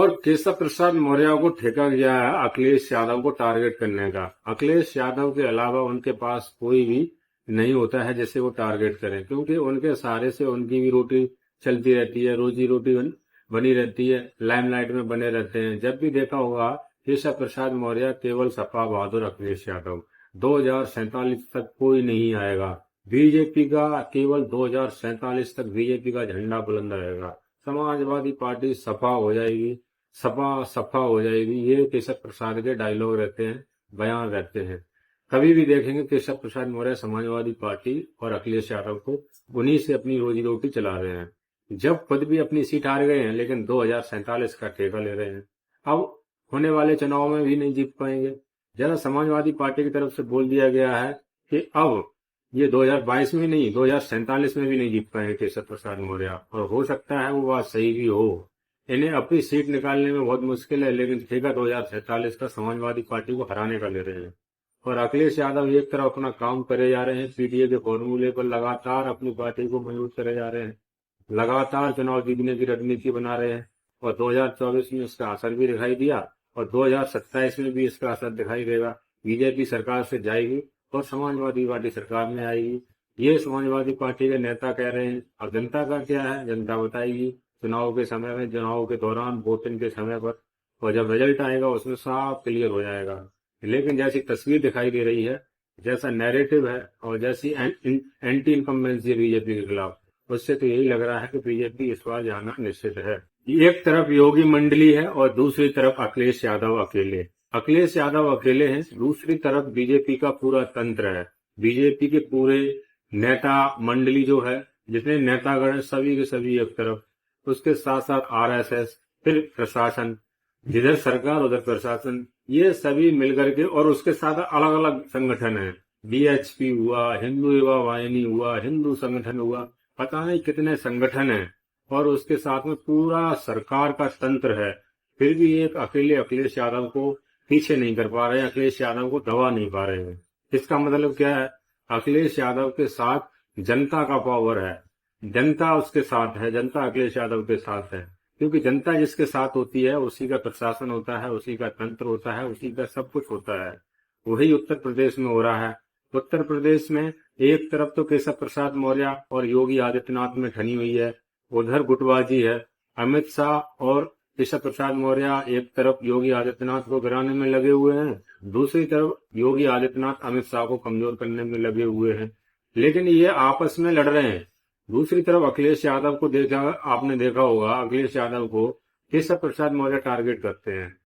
और केशव प्रसाद मौर्य को ठेका गया है अखिलेश यादव को टारगेट करने का। अखिलेश यादव के अलावा उनके पास कोई भी नहीं होता है जिसे वो टारगेट करें, क्योंकि उनके सहारे से उनकी भी रोटी चलती रहती है, रोजी रोटी बनी रहती है, लाइमलाइट में बने रहते हैं। जब भी देखा होगा केशव प्रसाद मौर्य केवल सपा बहादुर अखिलेश यादव, 2047 तक कोई नहीं आएगा। बीजेपी का केवल 2047 तक बीजेपी का झंडा बुलंद रहेगा। समाजवादी पार्टी सपा हो जाएगी, सपा सफा हो जाएगी। ये केशव प्रसाद के डायलॉग रहते हैं, बयान रहते हैं। कभी भी देखेंगे केशव प्रसाद मौर्य समाजवादी पार्टी और अखिलेश यादव को उन्हीं से अपनी रोजी रोटी चला रहे हैं। जब खुद भी अपनी सीट हार गए हैं, लेकिन 2047 का ठेका ले रहे हैं। अब होने वाले चुनाव में भी नहीं जीत पाएंगे। जरा समाजवादी पार्टी की तरफ से बोल दिया गया है कि अब ये 2022 में नहीं, 2047 में भी नहीं जीत पाएंगे केशव प्रसाद मौर्य। और हो सकता है वो बात सही भी हो। इन्हें अपनी सीट निकालने में बहुत मुश्किल है, लेकिन ठेका 2047 का समाजवादी पार्टी को हराने का ले रहे हैं। और अखिलेश यादव एक तरफ अपना काम करे जा रहे हैं, पीटीए के फॉर्मूले पर लगातार अपनी पार्टी को मजबूत करे जा रहे हैं, लगातार चुनाव जीतने की रणनीति बना रहे हैं। और 2024 में इसका असर भी दिखाई दिया, और 2027 में भी इसका असर दिखाई देगा। बीजेपी सरकार से जाएगी और समाजवादी पार्टी सरकार में आएगी। ये समाजवादी पार्टी के नेता कह रहे हैं। अब जनता का क्या है, जनता बताएगी चुनाव के समय में, चुनाव के दौरान, वोटिंग के समय पर। और जब रिजल्ट आएगा उसमें साफ क्लियर हो जाएगा। लेकिन जैसी तस्वीर दिखाई दे रही है, जैसा नैरेटिव है और जैसी एंटी इनकम्बेंसी है बीजेपी के खिलाफ, उससे तो यही लग रहा है कि बीजेपी इस बार जाना निश्चित है। एक तरफ योगी मंडली है और दूसरी तरफ अखिलेश यादव अकेले। अखिलेश यादव अकेले हैं, दूसरी तरफ बीजेपी का पूरा तंत्र है। बीजेपी के पूरे नेता मंडली जो है, जितने नेतागण हैं, सभी के सभी एक तरफ, उसके साथ साथ आरएसएस, फिर प्रशासन, जिधर सरकार उधर प्रशासन, ये सभी मिलकर के, और उसके साथ अलग अलग संगठन है। बीएचपी हुआ, हिंदू युवा वाहिनी हुआ, हिंदू संगठन हुआ, पता नहीं कितने संगठन हैं। और उसके साथ में पूरा सरकार का तंत्र है। फिर भी एक अकेले अखिलेश यादव को पीछे नहीं कर पा रहे हैं, अखिलेश यादव को दबा नहीं पा रहे हैं। इसका मतलब क्या है, अखिलेश यादव के साथ जनता का पावर है, जनता उसके साथ है, जनता अखिलेश यादव के साथ है। क्योंकि जनता जिसके साथ होती है उसी का प्रशासन होता है, उसी का तंत्र होता है, उसी का सब कुछ होता है। वही उत्तर प्रदेश में हो रहा है। उत्तर प्रदेश में एक तरफ तो केशव प्रसाद मौर्य और योगी आदित्यनाथ में ठनी हुई है, उधर गुटबाजी है। अमित शाह और केशव प्रसाद मौर्य एक तरफ योगी आदित्यनाथ को गिराने में लगे हुए हैं, दूसरी तरफ योगी आदित्यनाथ अमित शाह को कमजोर करने में लगे हुए हैं। लेकिन ये आपस में लड़ रहे हैं। दूसरी तरफ अखिलेश यादव को देखा, आपने देखा होगा, अखिलेश यादव को केशव प्रसाद मौर्य टारगेट करते हैं।